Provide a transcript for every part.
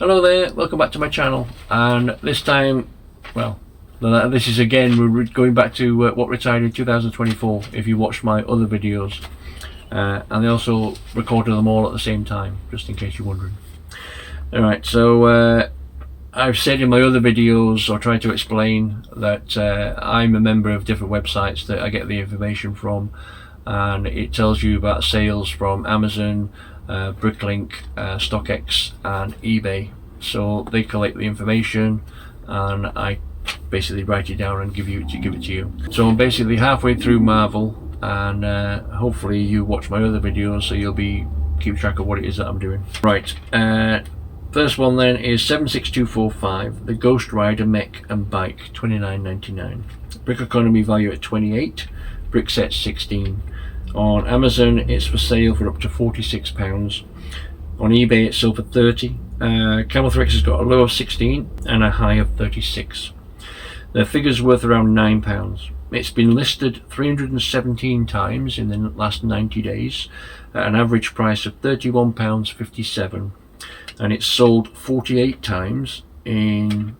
Hello there, welcome back to my channel, and this time, well, this is again, we're going back to what retired in 2024 if you watched my other videos, and I also recorded them all at the same time, just in case you're wondering. Alright, so I've said in my other videos, or tried to explain, that I'm a member of different websites that I get the information from, and it tells you about sales from Amazon, Bricklink, StockX and eBay. So they collect the information and I basically write it down and give it to you. So I'm basically halfway through Marvel, and hopefully you watch my other videos so you'll keep track of what it is that I'm doing. Right, first one then is 76245, the Ghost Rider mech and bike, $29.99. Brickeconomy value at 28, BrickSet 16. On Amazon it's for sale for up to £46. On eBay it's sold for 30. Camelthrex has got a low of 16 and a high of 36. The figure's worth around £9. It's been listed 317 times in the last 90 days at an average price of £31.57, and it's sold 48 times in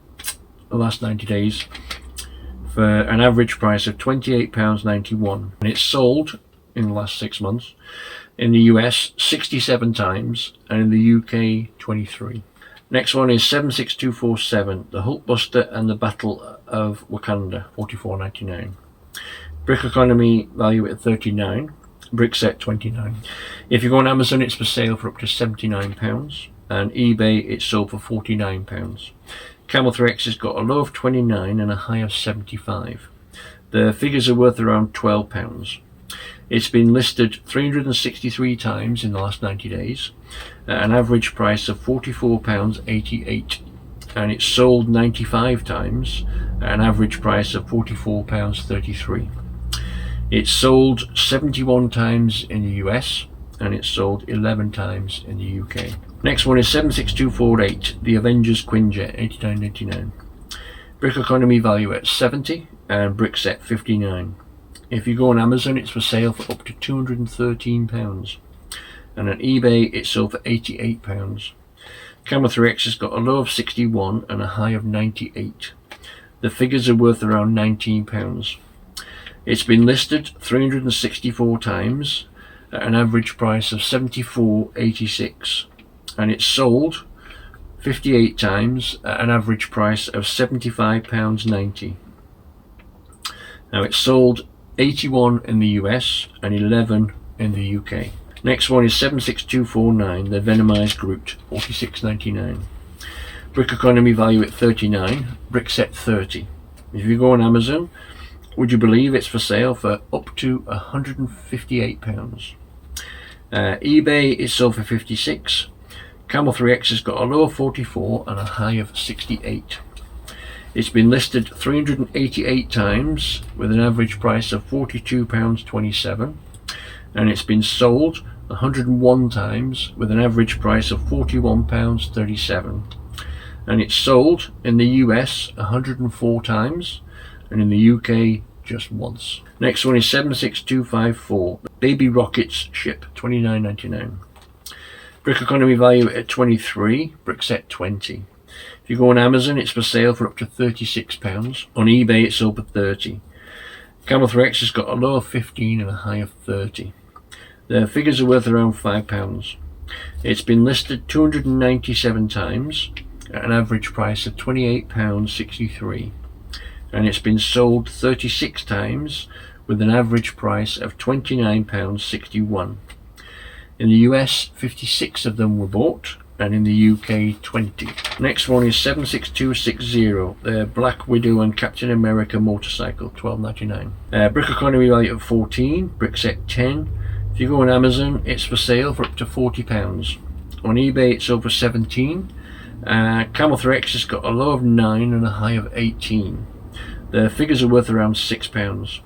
the last 90 days for an average price of £28.91, and it's sold in the last 6 months in the US 67 times and in the UK 23. Next one is 76247, the Hulkbuster and the Battle of Wakanda, $44.99. Brickeconomy value at 39, BrickSet 29. If you go on Amazon it's for sale for up to £79, and eBay it's sold for £49. Camelthrex has got a low of 29 and a high of 75. The figures are worth around £12. It's been listed 363 times in the last 90 days at an average price of £44.88, and it's sold 95 times at an average price of £44.33. It's sold 71 times in the US and it's sold 11 times in the UK. Next one is 76248, the Avengers Quinjet, $89.99. Brickeconomy value at 70 and BrickSet 59. If you go on Amazon it's for sale for up to £213, and on eBay it's sold for £88. Camelthrex has got a low of 61 and a high of 98. The figures are worth around £19. It's been listed 364 times at an average price of £74.86, and it's sold 58 times at an average price of £75.90. Now it's sold 81 in the US and 11 in the UK. Next one is 76249, the Venomized Groot, $46.99. Brickeconomy value at 39, BrickSet 30. If you go on Amazon, would you believe it's for sale for up to £158? eBay is sold for 56. Camelthrex has got a low of 44 and a high of 68. It's been listed 388 times with an average price of £42.27, and it's been sold 101 times with an average price of £41.37, and it's sold in the US 104 times and in the UK just once. Next one is 76254, Baby Rockets Ship, $29.99. Brickeconomy value at 23, BrickSet 20. If you go on Amazon it's for sale for up to £36. On eBay it's sold for 30. Camelthrex has got a low of 15 and a high of 30. The figures are worth around £5. It's been listed 297 times at an average price of £28.63, and it's been sold 36 times with an average price of £29.61. In the US 56 of them were bought, and in the UK 20. Next one is 76260, the Black Widow and Captain America motorcycle, $12.99. Brickeconomy value of 14, BrickSet 10. If you go on Amazon it's for sale for up to £40. On eBay it's over 17. Camelthrex has got a low of 9 and a high of 18. The figures are worth around £6.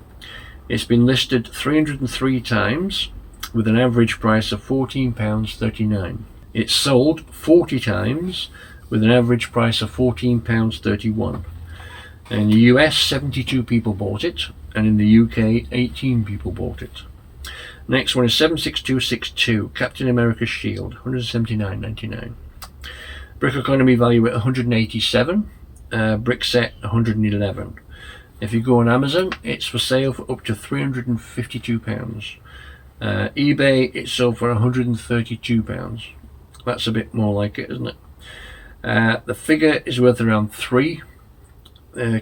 It's been listed 303 times with an average price of £14.39. It's sold 40 times with an average price of £14.31. In the US 72 people bought it, and in the UK 18 people bought it. Next one is 76262, Captain America's Shield, $179.99. Brickeconomy value at 187, BrickSet 111. If you go on Amazon, it's for sale for up to £352. eBay, it's sold for £132. That's a bit more like it, isn't it? The figure is worth around 3.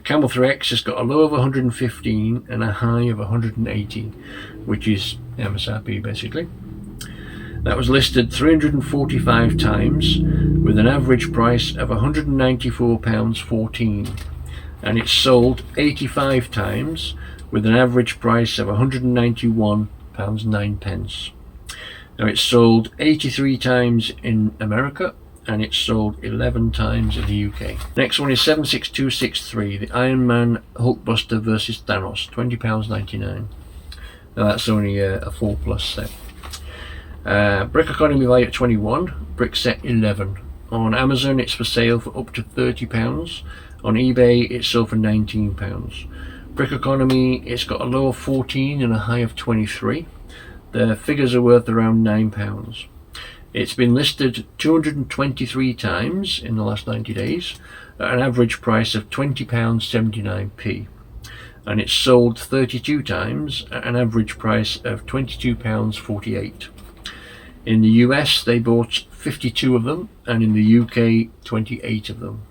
Camel 3X has got a low of 115 and a high of 180, which is MSRP basically. That was listed 345 times with an average price of £194.14, and it's sold 85 times with an average price of £191.09. Now it's sold 83 times in America, and it's sold 11 times in the UK. Next one is 76263, the Iron Man Hulkbuster versus Thanos, £20.99. Now that's only a 4+ set. Brickeconomy value at 21, BrickSet 11. On Amazon it's for sale for up to £30. On eBay it's sold for £19. Brickeconomy, it's got a low of 14 and a high of 23. The figures are worth around £9. It's been listed 223 times in the last 90 days at an average price of £20.79p, and it's sold 32 times at an average price of £22.48. In the US they bought 52 of them, and in the UK 28 of them.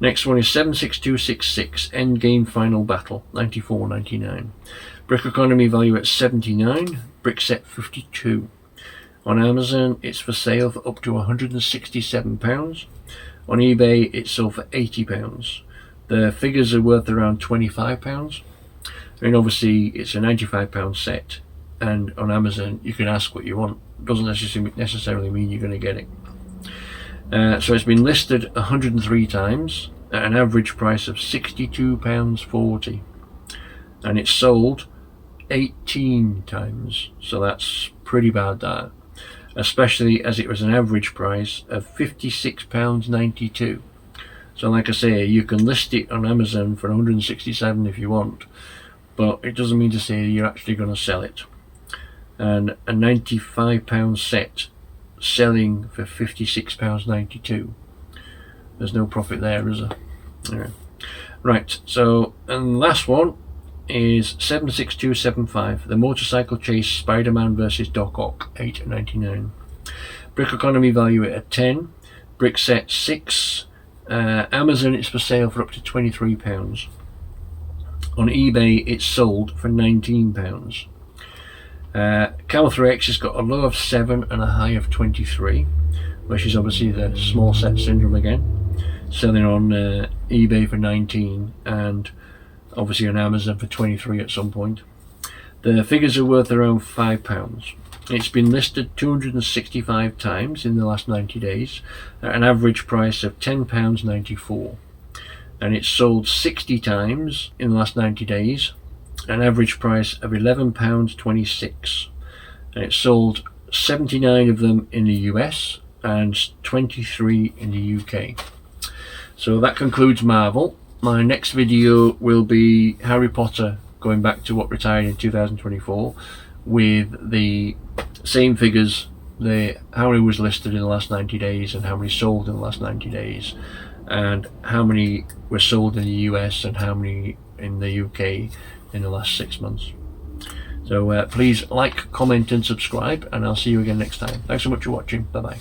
Next one is 76266, Endgame Final Battle, $94.99. Brickeconomy value at 79, BrickSet 52. On Amazon it's for sale for up to £167. On eBay it's sold for £80. The figures are worth around £25. I mean, obviously it's a £95 set, and on Amazon you can ask what you want. Doesn't necessarily mean you're going to get it. So it's been listed 103 times at an average price of £62.40, and it's sold 18 times, so that's pretty bad, that, especially as it was an average price of £56.92. So like I say, you can list it on Amazon for 167 if you want, but it doesn't mean to say you're actually going to sell it. And a £95 set selling for £56.92, there's no profit there, is there? Anyway. Right, so, and last one is 76275, the Motorcycle Chase Spider-Man versus Doc Ock, $8.99. Brickeconomy value it at 10, BrickSet 6. Amazon it's for sale for up to £23. On eBay it's sold for £19. Camel 3X has got a low of 7 and a high of 23, which is obviously the small set syndrome again, selling on eBay for 19 and obviously on Amazon for 23 at some point. The figures are worth around £5. It's been listed 265 times in the last 90 days at an average price of £10.94, and it's sold 60 times in the last 90 days, an average price of £11.26, and it's sold 79 of them in the US and 23 in the UK. So that concludes Marvel. My next video will be Harry Potter, going back to what retired in 2024, with the same figures, how many was listed in the last 90 days and how many sold in the last 90 days, and how many were sold in the US and how many in the UK in the last 6 months. So please like, comment and subscribe, and I'll see you again next time. Thanks so much for watching. Bye bye.